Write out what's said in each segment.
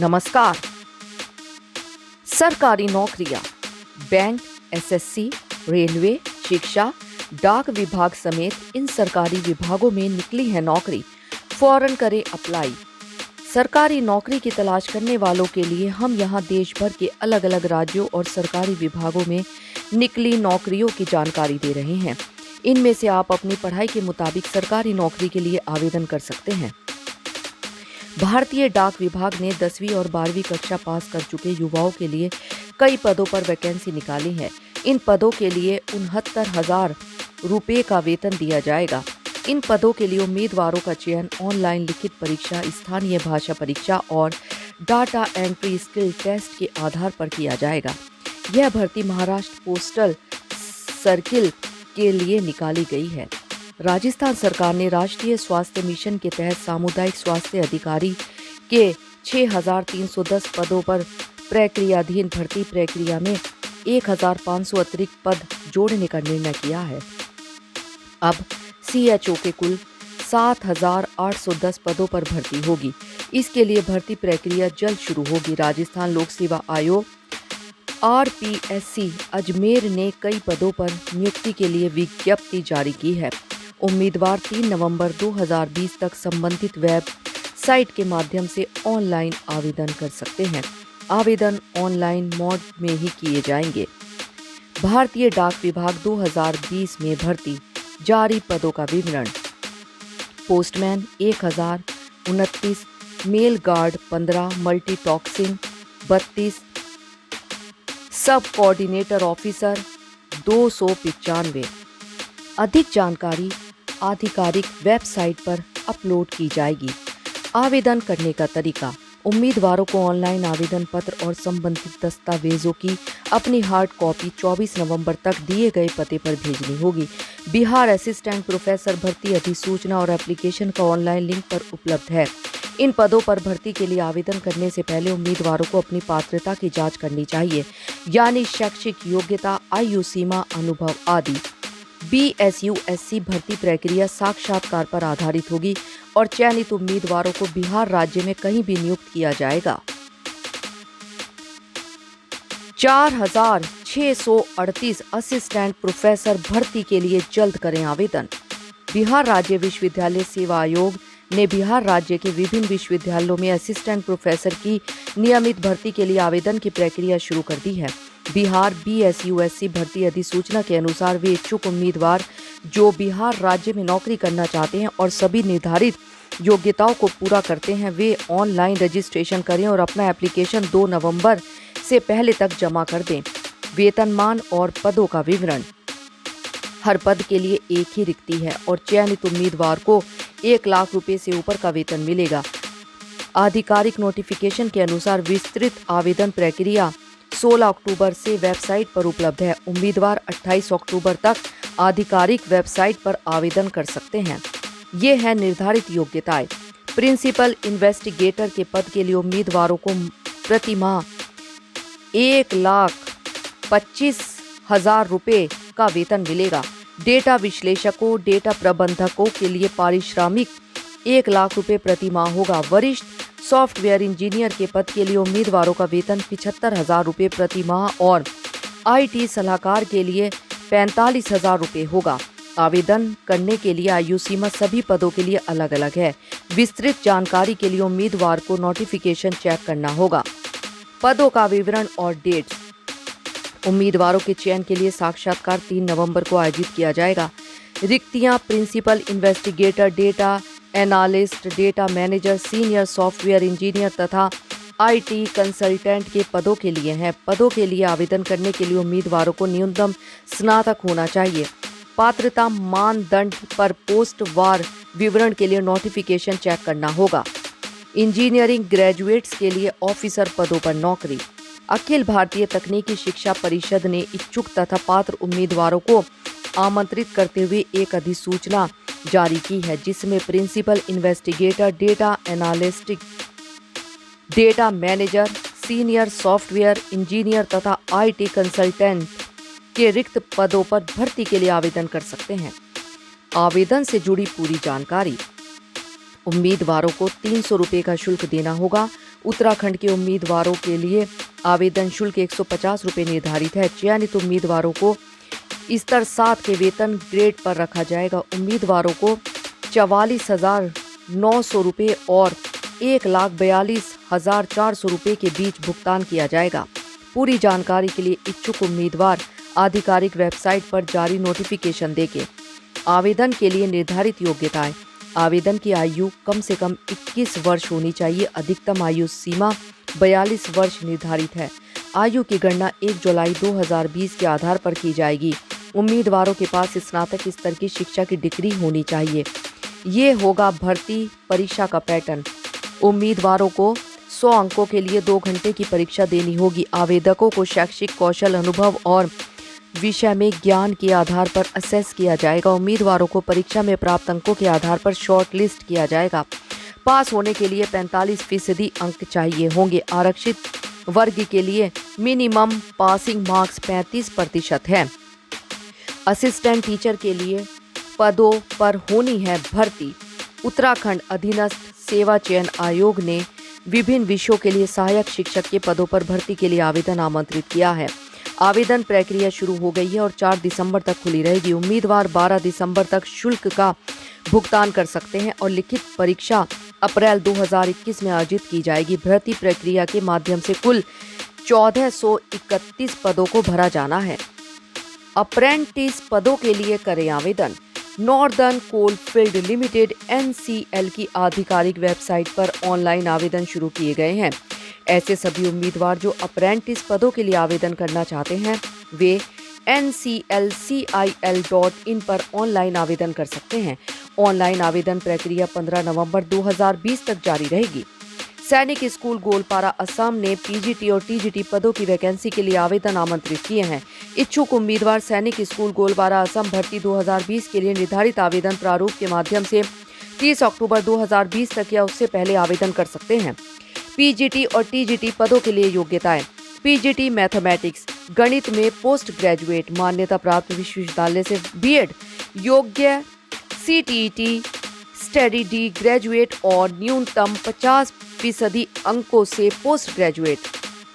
नमस्कार। सरकारी नौकरियां, बैंक, एसएससी, रेलवे, शिक्षा, डाक विभाग समेत इन सरकारी विभागों में निकली है नौकरी। फौरन करें अप्लाई। सरकारी नौकरी की तलाश करने वालों के लिए हम यहाँ देश भर के अलग अलग राज्यों और सरकारी विभागों में निकली नौकरियों की जानकारी दे रहे हैं। इनमें से आप अपनी पढ़ाई के मुताबिक सरकारी नौकरी के लिए आवेदन कर सकते हैं। भारतीय डाक विभाग ने 10वीं और 12वीं कक्षा पास कर चुके युवाओं के लिए कई पदों पर वैकेंसी निकाली है। इन पदों के लिए 69,000 रुपये का वेतन दिया जाएगा। इन पदों के लिए उम्मीदवारों का चयन ऑनलाइन लिखित परीक्षा, स्थानीय भाषा परीक्षा और डाटा एंट्री स्किल टेस्ट के आधार पर किया जाएगा। यह भर्ती महाराष्ट्र पोस्टल सर्किल के लिए निकाली गई है। राजस्थान सरकार ने राष्ट्रीय स्वास्थ्य मिशन के तहत सामुदायिक स्वास्थ्य अधिकारी के 6,310 पदों पर प्रक्रियाधीन भर्ती प्रक्रिया में 1,500 अतिरिक्त पद जोड़ने का निर्णय किया है। अब सीएचओ के कुल 7,810 पदों पर भर्ती होगी। इसके लिए भर्ती प्रक्रिया जल्द शुरू होगी। राजस्थान लोक सेवा आयोग आरपीएससी अजमेर ने कई पदों पर नियुक्ति के लिए विज्ञप्ति जारी की है। उम्मीदवार 3 नवंबर 2020 तक संबंधित वेबसाइट के माध्यम से ऑनलाइन आवेदन कर सकते हैं। आवेदन ऑनलाइन मोड में ही किए जाएंगे। भारतीय डाक विभाग 2020 में भर्ती जारी पदों का विवरण। पोस्टमैन 1029, मेल गार्ड 15, मल्टीटॉक्सिंग 32, सब कोऑर्डिनेटर ऑफिसर 295। अधिक जानकारी आधिकारिक वेबसाइट पर अपलोड की जाएगी। आवेदन करने का तरीका। उम्मीदवारों को ऑनलाइन आवेदन पत्र और संबंधित दस्तावेजों की अपनी हार्ड कॉपी 24 नवंबर तक दिए गए पते पर भेजनी होगी। बिहार असिस्टेंट प्रोफेसर भर्ती अधिसूचना और एप्लीकेशन का ऑनलाइन लिंक पर उपलब्ध है। इन पदों पर भर्ती के लिए आवेदन करने से पहले उम्मीदवारों को अपनी पात्रता की जांच करनी चाहिए, यानी शैक्षिक योग्यता, आयु सीमा, अनुभव आदि। बीएसयूएससी भर्ती प्रक्रिया साक्षात्कार पर आधारित होगी और चयनित उम्मीदवारों को बिहार राज्य में कहीं भी नियुक्त किया जाएगा। 4,638 असिस्टेंट प्रोफेसर भर्ती के लिए जल्द करें आवेदन। बिहार राज्य विश्वविद्यालय सेवा आयोग ने बिहार राज्य के विभिन्न विश्वविद्यालयों में असिस्टेंट प्रोफेसर की नियमित भर्ती के लिए आवेदन की प्रक्रिया शुरू कर दी है। बिहार बीएसयूएससी भर्ती अधिसूचना के अनुसार वे इच्छुक उम्मीदवार जो बिहार राज्य में नौकरी करना चाहते हैं और सभी निर्धारित योग्यताओं को पूरा करते हैं, वे ऑनलाइन रजिस्ट्रेशन करें और अपना एप्लीकेशन 2 नवंबर से पहले तक जमा कर दें। वेतनमान और पदों का विवरण। हर पद के लिए एक ही रिक्ति है और चयनित उम्मीदवार को 1 लाख रुपए से ऊपर का वेतन मिलेगा। आधिकारिक नोटिफिकेशन के अनुसार विस्तृत आवेदन प्रक्रिया 16 अक्टूबर से वेबसाइट पर उपलब्ध है। उम्मीदवार 28 अक्टूबर तक आधिकारिक वेबसाइट पर आवेदन कर सकते हैं। ये है निर्धारित योग्यताएं। प्रिंसिपल इन्वेस्टिगेटर के पद के लिए उम्मीदवारों को प्रति माह 1,25,000 रुपए का वेतन मिलेगा। डेटा विश्लेषकों, डेटा प्रबंधकों के लिए पारिश्रमिक 1 लाख रुपए प्रति माह होगा। वरिष्ठ सॉफ्टवेयर इंजीनियर के पद के लिए उम्मीदवारों का वेतन 75,000 रुपए प्रति माह और आईटी सलाहकार के लिए 45,000 रुपए होगा। आवेदन करने के लिए आयु सीमा सभी पदों के लिए अलग अलग है। विस्तृत जानकारी के लिए उम्मीदवार को नोटिफिकेशन चेक करना होगा। पदों का विवरण और डेट। उम्मीदवारों के चयन के लिए साक्षात्कार 3 नवंबर को आयोजित किया जाएगा। रिक्तियां principal investigator, data analyst, data manager, senior software engineer तथा आईटी कंसल्टेंट के पदों के लिए हैं। पदों के लिए आवेदन करने के लिए उम्मीदवारों को न्यूनतम स्नातक होना चाहिए। पात्रता मानदंड पर पोस्ट वार विवरण के लिए नोटिफिकेशन चेक करना होगा। इंजीनियरिंग ग्रेजुएट्स के लिए ऑफिसर पदों पर नौकरी। अखिल भारतीय तकनीकी शिक्षा परिषद ने इच्छुक तथा पात्र उम्मीदवारों को आमंत्रित करते हुए एक अधिसूचना जारी की है, जिसमें principal investigator, data analyst, data manager, senior software engineer तथा आईटी कंसल्टेंट के रिक्त पदों पर भर्ती के लिए आवेदन कर सकते हैं। आवेदन से जुड़ी पूरी जानकारी। उम्मीदवारों को 300 रुपये का शुल्क देना होगा। उत्तराखंड के उम्मीदवारों के लिए आवेदन शुल्क 150 रुपये निर्धारित है। चयनित उम्मीदवारों को स्तर 7 के वेतन ग्रेड पर रखा जाएगा। उम्मीदवारों को 44,900 रुपये और 1,42,400 रुपये के बीच भुगतान किया जाएगा। पूरी जानकारी के लिए इच्छुक उम्मीदवार आधिकारिक वेबसाइट पर जारी नोटिफिकेशन देखें। आवेदन के लिए निर्धारित योग्यताएं। आवेदन की आयु कम से कम 21 वर्ष होनी चाहिए। अधिकतम आयु सीमा 42 वर्ष निर्धारित है। आयु की गणना 1 जुलाई 2020 के आधार पर की जाएगी। उम्मीदवारों के पास स्नातक स्तर की शिक्षा की डिग्री होनी चाहिए। ये होगा भर्ती परीक्षा का पैटर्न। उम्मीदवारों को 100 अंकों के लिए 2 घंटे की परीक्षा देनी होगी। आवेदकों को शैक्षिक कौशल, अनुभव और विषय में ज्ञान के आधार पर असेस किया जाएगा। उम्मीदवारों को परीक्षा में प्राप्त अंकों के आधार पर शॉर्ट लिस्ट किया जाएगा। पास होने के लिए 45% अंक चाहिए होंगे। आरक्षित वर्ग के लिए मिनिमम पासिंग मार्क्स 35% है। असिस्टेंट टीचर के लिए पदों पर होनी है भर्ती। उत्तराखंड अधीनस्थ सेवा चयन आयोग ने विभिन्न विषयों के लिए सहायक शिक्षक के पदों पर भर्ती के लिए आवेदन आमंत्रित किया है। आवेदन प्रक्रिया शुरू हो गई है और 4 दिसंबर तक खुली रहेगी। उम्मीदवार 12 दिसंबर तक शुल्क का भुगतान कर सकते हैं और लिखित परीक्षा अप्रैल 2021 में आयोजित की जाएगी। भर्ती प्रक्रिया के माध्यम से कुल 1431 पदों को भरा जाना है। अप्रेंटिस पदों के लिए करें आवेदन। नॉर्दर्न कोलफील्ड लिमिटेड NCL की आधिकारिक वेबसाइट पर ऑनलाइन आवेदन शुरू किए गए हैं। ऐसे सभी उम्मीदवार जो अप्रेंटिस पदों के लिए आवेदन करना चाहते हैं वे nclcil.in पर ऑनलाइन आवेदन कर सकते हैं। ऑनलाइन आवेदन प्रक्रिया 15 नवंबर 2020 तक जारी रहेगी। सैनिक स्कूल गोलपारा असम ने PGT और TGT पदों की वैकेंसी के लिए आवेदन आमंत्रित किए हैं। इच्छुक उम्मीदवार सैनिक स्कूल गोलपारा असम भर्ती 2020 के लिए निर्धारित आवेदन प्रारूप के माध्यम से 30 अक्टूबर 2020 तक या उससे पहले आवेदन कर सकते हैं। PGT और TGT पदों के लिए योग्यताएं। PGT मैथमेटिक्स गणित में पोस्ट ग्रेजुएट मान्यता प्राप्त विश्वविद्यालय से B.Ed योग्य, CTET स्टडी डी ग्रेजुएट और न्यूनतम 50% अंकों से पोस्ट ग्रेजुएट।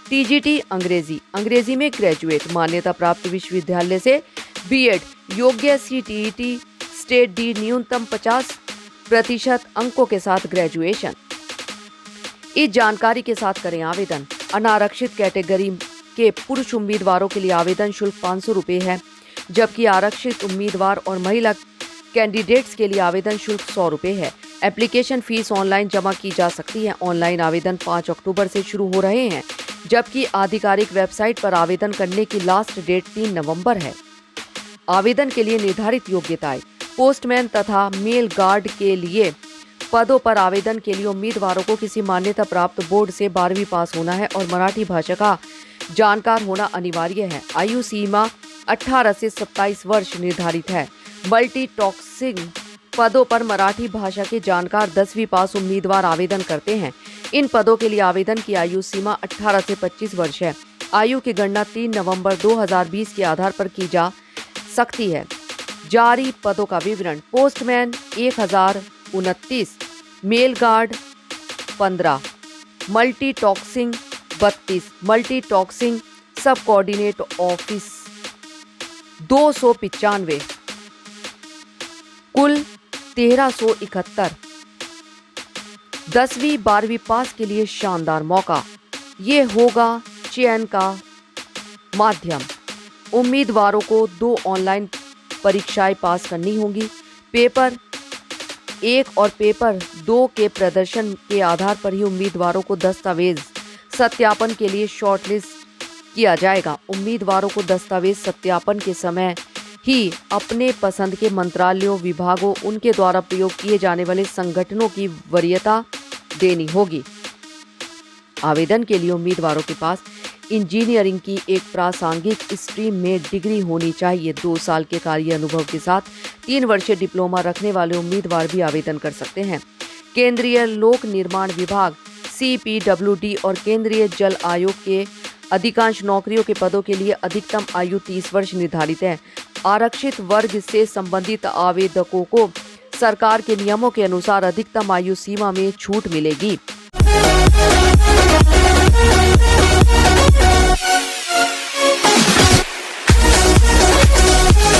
TGT अंग्रेजी में ग्रेजुएट मान्यता प्राप्त विश्वविद्यालय से B.Ed योग्य, CTET स्टेट डी न्यूनतम 50% अंकों के साथ ग्रेजुएशन। इस जानकारी के साथ करें आवेदन। अनारक्षित कैटेगरी के पुरुष उम्मीदवारों के लिए आवेदन शुल्क 500 रुपये है, जबकि आरक्षित उम्मीदवार और महिला कैंडिडेट्स के लिए आवेदन शुल्क 100 रुपये है। एप्लीकेशन फीस ऑनलाइन जमा की जा सकती है। ऑनलाइन आवेदन 5 अक्टूबर से शुरू हो रहे हैं, जबकि आधिकारिक वेबसाइट पर आवेदन करने की लास्ट डेट 3 नवंबर है। आवेदन के लिए निर्धारित योग्यताएं। पोस्टमैन तथा मेल गार्ड के लिए पदों पर आवेदन के लिए उम्मीदवारों को किसी मान्यता प्राप्त बोर्ड से 12वीं पास होना है और मराठी भाषा का जानकार होना अनिवार्य है। आयु सीमा 18 से 27 वर्ष निर्धारित है। मल्टी टॉक्सिंग पदों पर मराठी भाषा के जानकार 10वीं पास उम्मीदवार आवेदन करते हैं। इन पदों के लिए आवेदन की आयु सीमा 18 से 25 वर्ष है। आयु की गणना 3 नवंबर 2020 के आधार पर की जा सकती है। जारी पदों का विवरण। Postman 1029, mail guard 15, multi tasking 32, multi tasking sub coordinate office 295, कुल 1371। 10वीं 12वीं पास के लिए शानदार मौका। ये होगा चयन का माध्यम। उम्मीदवारों को 2 ऑनलाइन परीक्षाएं पास करनी होंगी। पेपर 1 और पेपर 2 के प्रदर्शन के आधार पर ही उम्मीदवारों को दस्तावेज सत्यापन के लिए शॉर्टलिस्ट किया जाएगा। उम्मीदवारों को दस्तावेज सत्यापन के समय ही अपने पसंद के मंत्रालयों, विभागों, उनके द्वारा प्रयोग किए जाने वाले संगठनों की वरीयता देनी होगी। आवेदन के लिए उम्मीदवारों के पास इंजीनियरिंग की एक प्रासंगिक स्ट्रीम में डिग्री होनी चाहिए। 2 साल के कार्य अनुभव के साथ 3 वर्षीय डिप्लोमा रखने वाले उम्मीदवार भी आवेदन कर सकते हैं। केंद्रीय लोक निर्माण विभाग CPWD और केंद्रीय जल आयोग के अधिकांश नौकरियों के पदों के लिए अधिकतम आयु 30 वर्ष निर्धारित है। आरक्षित वर्ग से संबंधित आवेदकों को सरकार के नियमों के अनुसार अधिकतम आयु सीमा में छूट मिलेगी।